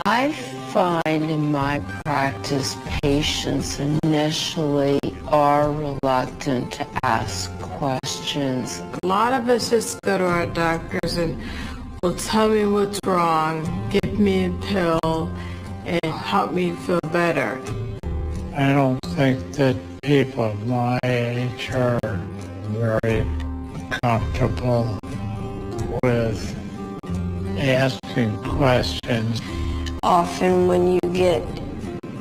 I find in my practice patients initially are reluctant to ask questions. A lot of us just go to our doctors and will tell me what's wrong, give me a pill, and help me feel better. I don't think that people of my age are very comfortable with asking questions. Often when you get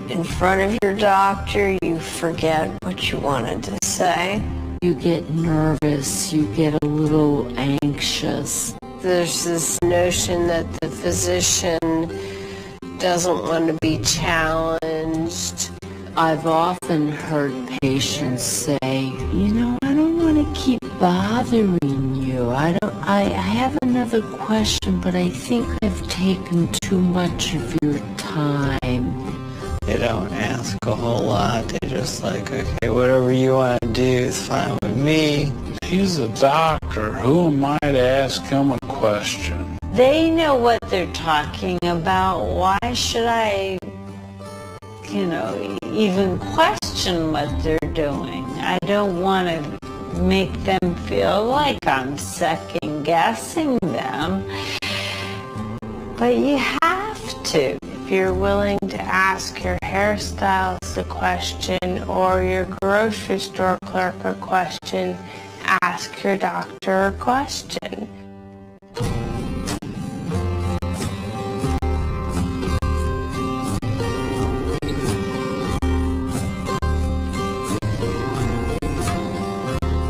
in front of your doctor, you forget what you wanted to say. You get nervous, you get a little anxious. There's this notion that the physician doesn't want to be challenged. I've often heard patients say, I don't want to keep bothering you. I have another question, but I think I've taken too much of your time. They don't ask a whole lot. They're just like, okay, whatever you want to do is fine with me. He's a doctor. Who am I to ask him a question? They know what they're talking about. Why should I, even question what they're doing? I don't want to make them feel like I'm second guessing them. But you have to. If you're willing to ask your hairstylist a question or your grocery store clerk a question, ask your doctor a question.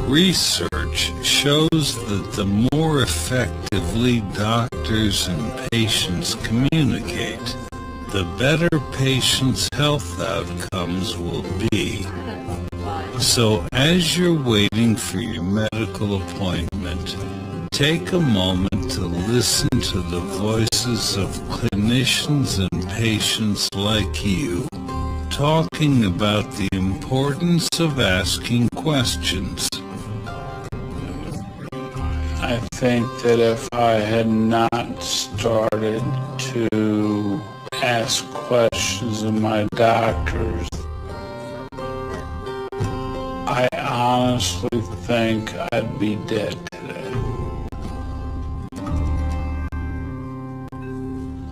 Research shows that the more effectively doctors and patients communicate, the better patients' health outcomes will be. So as you're waiting for your medical appointment, take a moment to listen to the voices of clinicians and patients like you, talking about the importance of asking questions. I think that if I had not started to ask questions of my doctors, I honestly think I'd be dead today.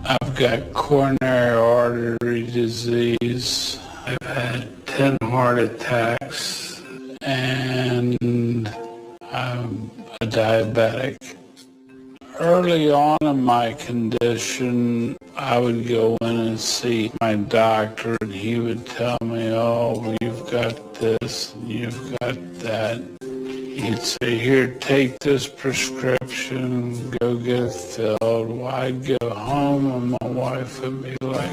I've got coronary artery disease. I've had 10 heart attacks, and I'm a diabetic. Early on in my condition, I would go in and see my doctor, and he would tell me, oh, you've got this, and you've got that. He'd say, here, take this prescription, go get it filled. Well, I'd go home, and my wife would be like,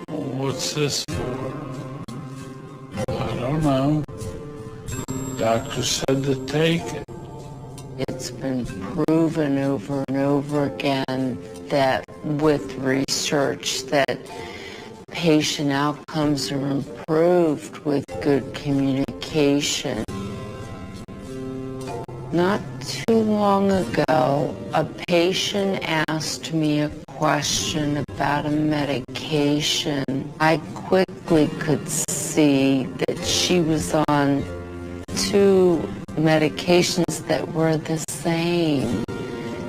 well, what's this for? I don't know. Doctor said to take it. It's been proven over and over again that with research that patient outcomes are improved with good communication. Not too long ago, a patient asked me a question about a medication. I quickly could see that she was on 2 medications that were the same,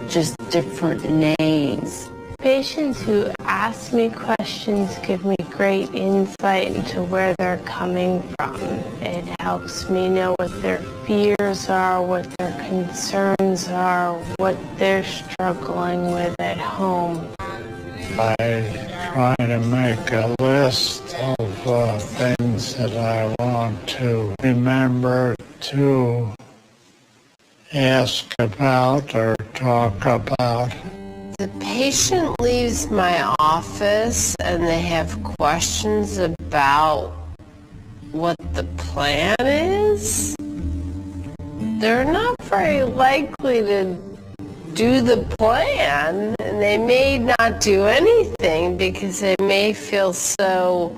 just different names. Patients who ask me questions give me great insight into where they're coming from. It helps me know what their fears are, what their concerns are, what they're struggling with at home. I try to make a list of things that I want to remember to ask about or talk about. The patient leaves my office and they have questions about what the plan is. They're not very likely to do the plan, and they may not do anything because they may feel so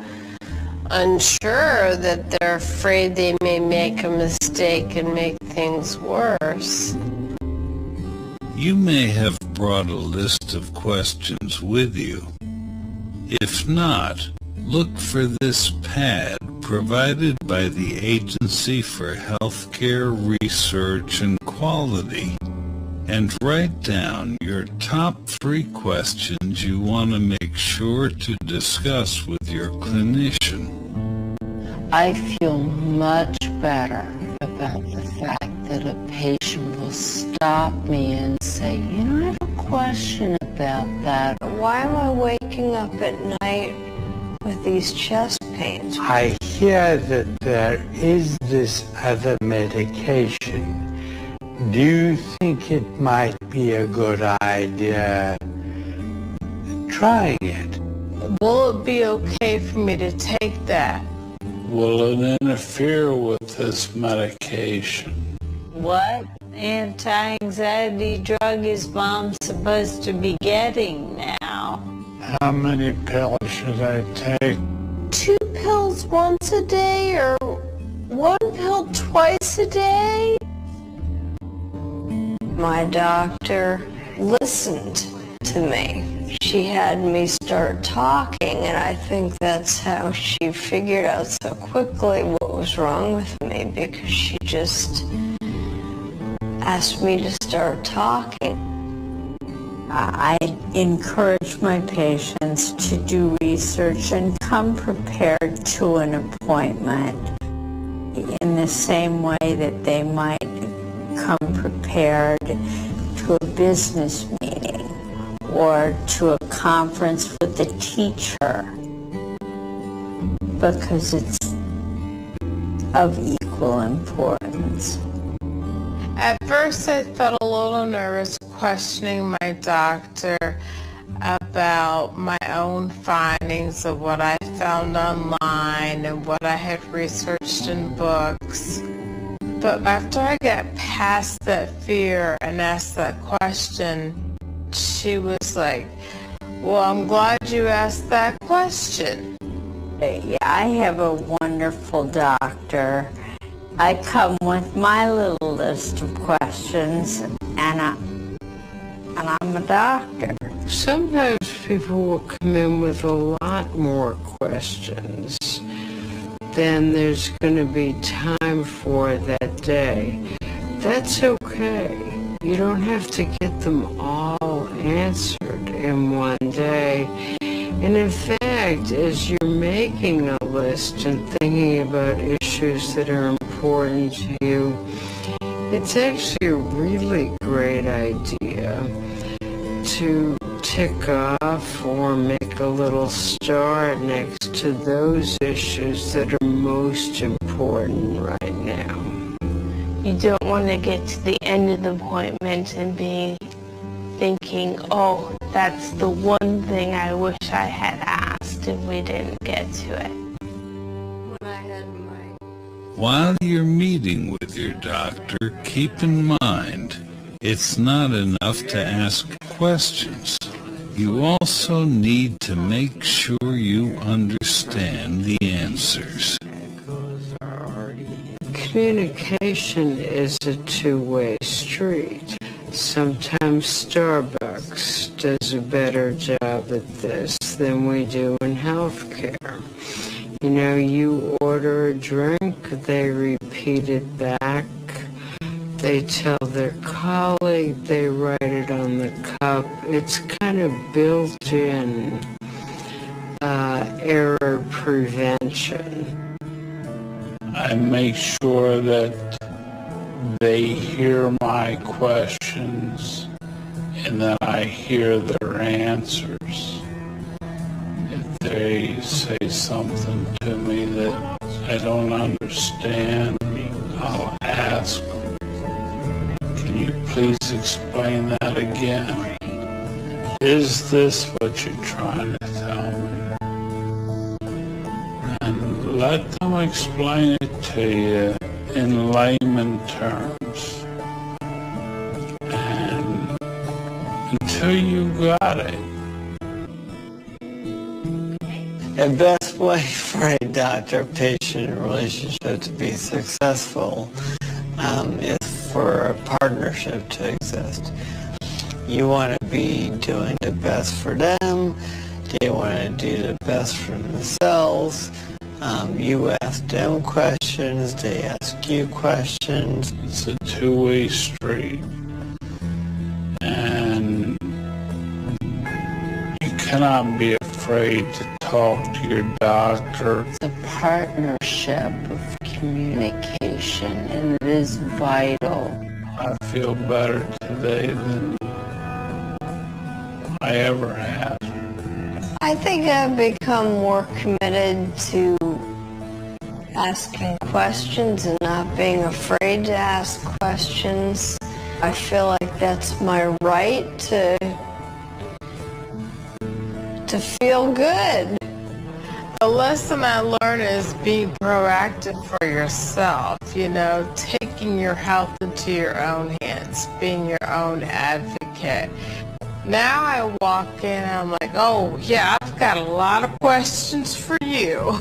unsure that they're afraid they may make a mistake and make things worse. You may have brought a list of questions with you. If not, look for this pad provided by the Agency for Healthcare Research and Quality and write down your top 3 questions you want to make sure to discuss with your clinician. I feel much better about the fact that a patient will stop me and say, you know, I have a question about that. Why am I waking up at night with these chest pains? I hear that there is this other medication. Do you think it might be a good idea trying it? Will it be okay for me to take that? Will it interfere with this medication? What anti-anxiety drug is Mom supposed to be getting now? How many pills should I take? 2 pills once a day or 1 pill twice a day? My doctor listened to me. She had me start talking, and I think that's how she figured out so quickly what was wrong with me, because she just asked me to start talking. I encourage my patients to do research and come prepared to an appointment in the same way that they might come prepared to a business meeting or to a conference with a teacher, because it's of equal importance. At first I felt a little nervous questioning my doctor about my own findings of what I found online and what I had researched in books. But after I got past that fear and asked that question, she was like, well, I'm glad you asked that question. Yeah, I have a wonderful doctor. I come with my little list of questions, and I'm a doctor. Sometimes people will come in with a lot more questions than there's going to be time for that day. That's okay. You don't have to get them all answered in one day. And in fact, as you're making a list and thinking about issues that are important to you, it's actually a really great idea to tick off or make a little star next to those issues that are most important right now. You don't want to get to the end of the appointment and be thinking, oh, that's the one thing I wish I had asked and we didn't get to it. While you're meeting with your doctor, keep in mind, it's not enough to ask questions. You also need to make sure you understand the answers. Communication is a two-way street. Sometimes Starbucks does a better job at this than we do in healthcare. You know, you order a drink, they repeat it back, they tell their colleague, they write it on the cup. It's kind of built-in error prevention. I make sure that they hear my questions and that I hear their answers. If they say something to me that I don't understand, I'll ask them, can you please explain that again? Is this what you're trying to tell me? And let them explain it to you in layman terms. And until you got it. The best way for a doctor-patient relationship to be successful is for a partnership to exist. You want to be doing the best for them, They want to do the best for themselves. You ask them questions, they ask you questions. It's a two-way street. And you cannot be afraid to talk to your doctor. It's a partnership of communication, and it is vital. I feel better today than I ever have. I think I've become more committed to asking questions and not being afraid to ask questions. I feel like that's my right to feel good. The lesson I learned is be proactive for yourself, you know, taking your health into your own hands, being your own advocate. Now I walk in and I'm like, oh yeah, I've got a lot of questions for you.